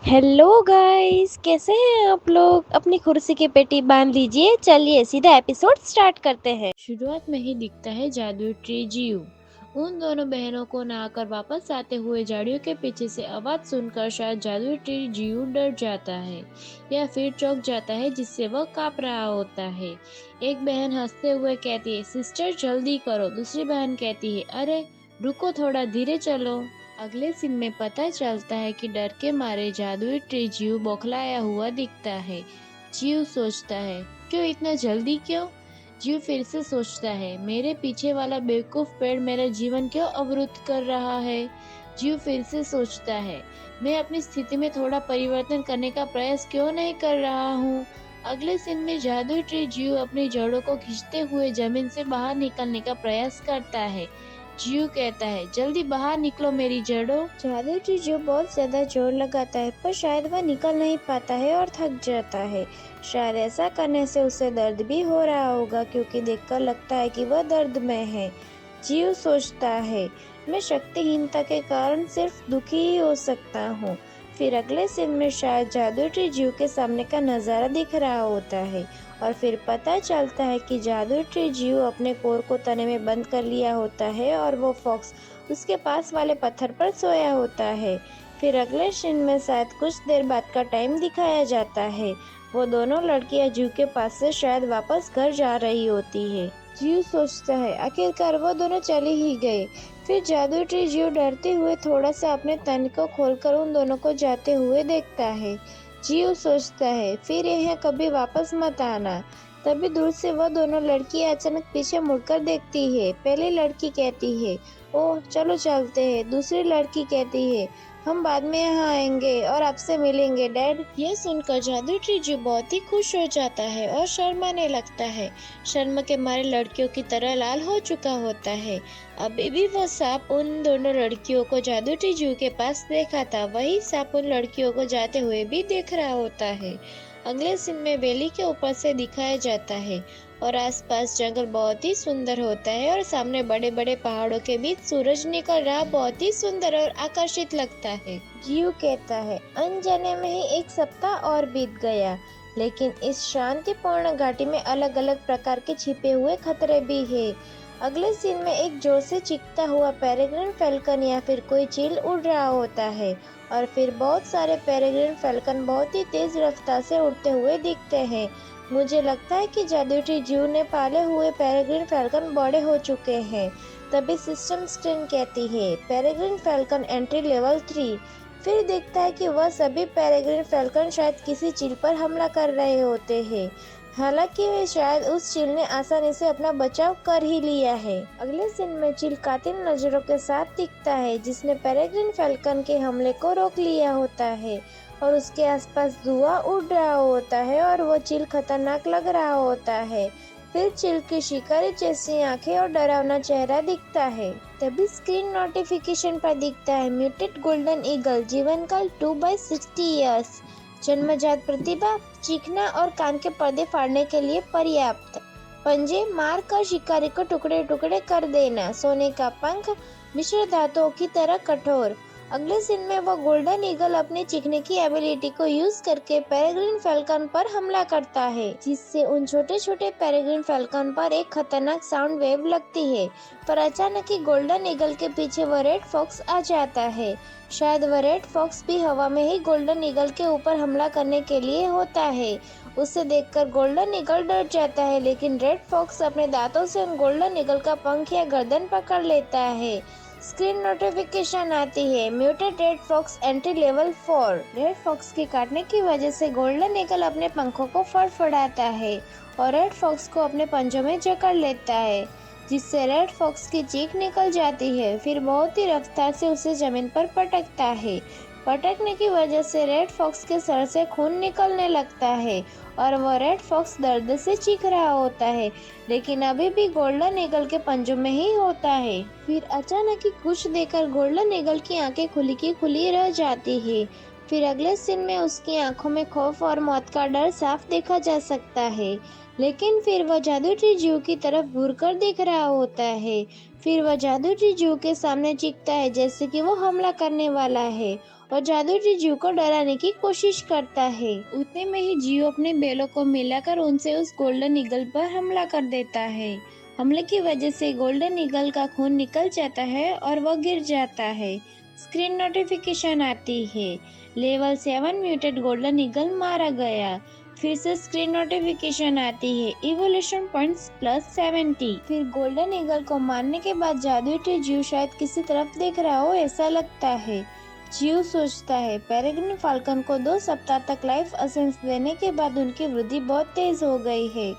Hello guys, कैसे हैं आप लोग। अपनी कुर्सी की पेटी बांध लीजिए, चलिए सीधा एपिसोड स्टार्ट करते हैं। शुरुआत में ही दिखता है जादुई ट्री जीव। उन दोनों बहनों को नहाकर वापस आते हुए झाड़ियों के पीछे से आवाज सुनकर शायद जादुई ट्री जीव डर जाता है या फिर चौंक जाता है, जिससे वह कांप रहा होता है। एक बहन हंसते हुए कहती है, सिस्टर जल्दी करो। दूसरी बहन कहती है, अरे रुको, थोड़ा धीरे चलो। अगले सीन में पता चलता है कि डर के मारे जादुई ट्री जीव बौखलाया हुआ दिखता है। जीव सोचता है, क्यों इतना जल्दी क्यों? जीव फिर से सोचता है, मेरे पीछे वाला बेवकूफ पेड़ मेरा जीवन क्यों अवरुद्ध कर रहा है? जीव फिर से सोचता है, मैं अपनी स्थिति में थोड़ा परिवर्तन करने का प्रयास क्यों नहीं कर रहा हूँ? अगले सीन में जादुई ट्री जीव अपनी जड़ों को खींचते हुए जमीन से बाहर निकलने का प्रयास करता है। जीव कहता है, जल्दी बाहर निकलो मेरी जड़ों। जादू जी जो बहुत ज्यादा जोर लगाता है, पर शायद वह निकल नहीं पाता है और थक जाता है। शायद ऐसा करने से उसे दर्द भी हो रहा होगा, क्योंकि देखकर लगता है कि वह दर्द में है। जीव सोचता है, मैं शक्तिहीनता के कारण सिर्फ दुखी ही हो सकता हूँ। फिर अगले सीन में शायद जादू ट्री जीव के सामने का नज़ारा दिख रहा होता है, और फिर पता चलता है कि जादू ट्री जीव अपने कोर को तने में बंद कर लिया होता है और वो फॉक्स उसके पास वाले पत्थर पर सोया होता है। फिर अगले सीन में शायद कुछ देर बाद का टाइम दिखाया जाता है। वो दोनों लड़कियां जू के पास से शायद वापस घर जा रही होती है। जीव सोचता है, आखिरकार वो दोनों चले ही गए। फिर जादू ट्री जीव डरते हुए थोड़ा सा अपने तन को खोलकर उन दोनों को जाते हुए देखता है। जीव सोचता है, फिर यह कभी वापस मत आना। तभी दूर से वह दोनों लड़कियां अचानक पीछे मुड़कर देखती है। पहली लड़की कहती है, ओह चलो चलते हैं। दूसरी लड़की कहती है, हम बाद में यहाँ आएंगे और आपसे मिलेंगे डैड। यह सुनकर जादू ट्री जीव बहुत ही खुश हो जाता है और शर्माने लगता है। शर्म के मारे लड़कियों की तरह लाल हो चुका होता है। अभी भी वह सांप उन दोनों लड़कियों को जादू ट्री जीव के पास देखा था, वही सांप उन लड़कियों को जाते हुए भी देख रहा होता है। अगले सीन में वैली के ऊपर से दिखाया जाता है और आसपास जंगल बहुत ही सुंदर होता है और सामने बड़े बड़े पहाड़ों के बीच सूरज निकल रहा बहुत ही सुंदर और आकर्षित लगता है। जीव कहता है, अनजाने में ही एक सप्ताह और बीत गया, लेकिन इस शांतिपूर्ण घाटी में अलग अलग प्रकार के छिपे हुए खतरे भी है। अगले सीन में एक जोर से चीखता हुआ पेरेग्रिन फैल्कन या फिर कोई चील उड़ रहा होता है, और फिर बहुत सारे पेरेग्रिन फैल्कन बहुत ही तेज रफ्तार से उड़ते हुए दिखते हैं। मुझे लगता है कि जादूई जीव ने पाले हुए पेरेग्रिन फैल्कन बड़े हो चुके हैं। तभी सिस्टम स्क्रीन कहती है, पेरेग्रिन फैल्कन एंट्री लेवल 3। फिर देखता है कि वह सभी पेरेग्रिन फैल्कन शायद किसी चील पर हमला कर रहे होते हैं। हालांकि वे शायद उस चील ने आसानी से अपना बचाव कर ही लिया है। अगले सीन में चील कातिल नजरों के साथ दिखता है, जिसने पेरेग्रिन फैल्कन के हमले को रोक लिया होता है, और उसके आसपास धुआं उड़ रहा होता है और वो चील खतरनाक लग रहा होता है। फिर चील की शिकारी जैसी आंखें और डरावना चेहरा दिखता है। तभी स्क्रीन नोटिफिकेशन पर दिखता है, म्यूटेड गोल्डन ईगल, जीवन काल 2/60 ईयर्स, जन्मजात प्रतिभा, चीखना और कान के पर्दे फाड़ने के लिए पर्याप्त, पंजे मार कर शिकारी को टुकड़े टुकड़े कर देना, सोने का पंख, मिश्र धातुओं की तरह कठोर। अगले सीन में वो गोल्डन ईगल अपनी चीखने की एबिलिटी को यूज करके पेरेग्रिन फैल्कन पर हमला करता है, जिससे उन छोटे छोटे पेरेग्रिन फैल्कन पर एक खतरनाक साउंड वेव लगती है। पर अचानक ही गोल्डन ईगल के पीछे वो रेड फॉक्स आ जाता है। शायद वह रेड फॉक्स भी हवा में ही गोल्डन ईगल के ऊपर हमला करने के लिए होता है। उसे देखकर गोल्डन ईगल डर जाता है, लेकिन रेड फॉक्स अपने दांतों से उन गोल्डन ईगल का पंख या गर्दन पकड़ लेता है। स्क्रीन नोटिफिकेशन आती है, muted red fox entry level 4। Red fox के काटने की वजह से गोल्डन ईगल अपने पंखों को फड़फड़ाता है और रेड फॉक्स को अपने पंजों में जकड़ लेता है, जिससे रेड फॉक्स की चीख निकल जाती है। फिर बहुत ही रफ्तार से उसे जमीन पर पटकता है। पटकने की वजह से रेड फॉक्स के सर से खून निकलने लगता है और वह रेड फॉक्स दर्द से चीख रहा होता है, लेकिन अभी भी गोल्डन ईगल के पंजों में ही होता है। फिर अचानक ही कुछ देखकर गोल्डन ईगल की आंखें खुली की खुली रह जाती है। फिर अगले सीन में उसकी आंखों में खौफ और मौत का डर साफ देखा जा सकता है, लेकिन फिर वह जादूई जू की तरफ घूरकर देख रहा होता है। फिर वह जादुई जू के सामने चीखता है जैसे कि वो हमला करने वाला है और जादुई जू को डराने की कोशिश करता है। उतने में ही जियो अपने बेलों को मिलाकर उनसे उस गोल्डन ईगल पर हमला कर देता है। हमले की वजह से गोल्डन ईगल का खून निकल जाता है और वह गिर जाता है। स्क्रीन नोटिफिकेशन आती है, लेवल 7 म्यूटेड गोल्डन ईगल मारा गया। फिर से स्क्रीन नोटिफिकेशन आती है, इवोल्यूशन पॉइंट्स +70। फिर गोल्डन ईगल को मारने के बाद जादुई जियो शायद किसी तरफ देख रहा हो ऐसा लगता है। जियो सोचता है पेरेग्रिन फाल्कन को 2 सप्ताह तक लाइफ एसेंस देने के बाद उनकी वृद्धि बहुत तेज हो गई है।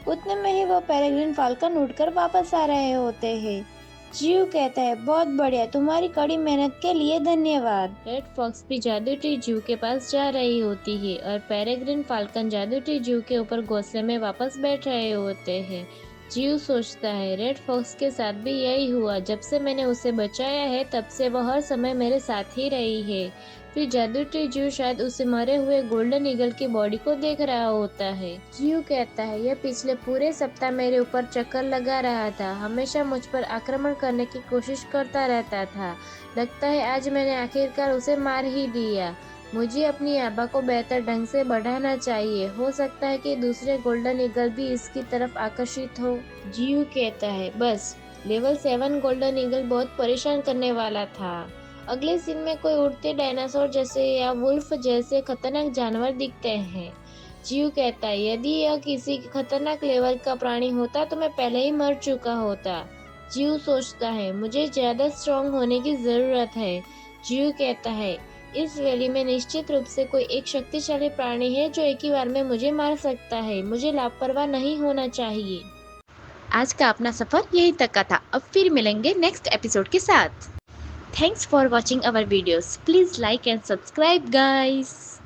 उतने में ही वो पेरेग्रिन फाल्कन उड़कर वापस आ रहे होते हैं। जियो कहता है बहुत बढ़िया, तुम्हारी कड़ी मेहनत के लिए धन्यवाद। रेड फॉक्स भी जादुई जू के पास जा रही होती है और पेरेग्रिन फाल्कन जादुई जू के ऊपर घोंसले में वापस बैठ रहे होते हैं। जियो सोचता है रेड फॉक्स के साथ भी यही हुआ, जब से मैंने उसे बचाया है तब से वह हर समय मेरे साथ ही रही है। फिर जादुई जू शायद उसे मरे हुए गोल्डन ईगल की बॉडी को देख रहा होता है। जियो कहता है यह पिछले पूरे सप्ताह मेरे ऊपर चक्कर लगा रहा था, हमेशा मुझ पर आक्रमण करने की कोशिश करता रहता था। लगता है आज मैंने आखिरकार उसे मार ही दिया। मुझे अपनी आभा को बेहतर ढंग से बढ़ाना चाहिए, हो सकता है कि दूसरे गोल्डन ईगल भी इसकी तरफ आकर्षित हो। जियो कहता है बस, लेवल 7 गोल्डन ईगल बहुत परेशान करने वाला था। अगले सीन में कोई उड़ते डायनासोर जैसे या वुल्फ जैसे खतरनाक जानवर दिखते हैं। जियो कहता है यदि यह किसी खतरनाक लेवल का प्राणी होता तो मैं पहले ही मर चुका होता। जियो सोचता है मुझे ज्यादा स्ट्रॉन्ग होने की जरूरत है। जियो कहता है इस वैली में निश्चित रूप से कोई एक शक्तिशाली प्राणी है जो एक ही बार में मुझे मार सकता है, मुझे लापरवाह नहीं होना चाहिए। आज का अपना सफर यहीं तक का था। अब फिर मिलेंगे नेक्स्ट एपिसोड के साथ। Thanks for watching our videos. Please like and subscribe, guys.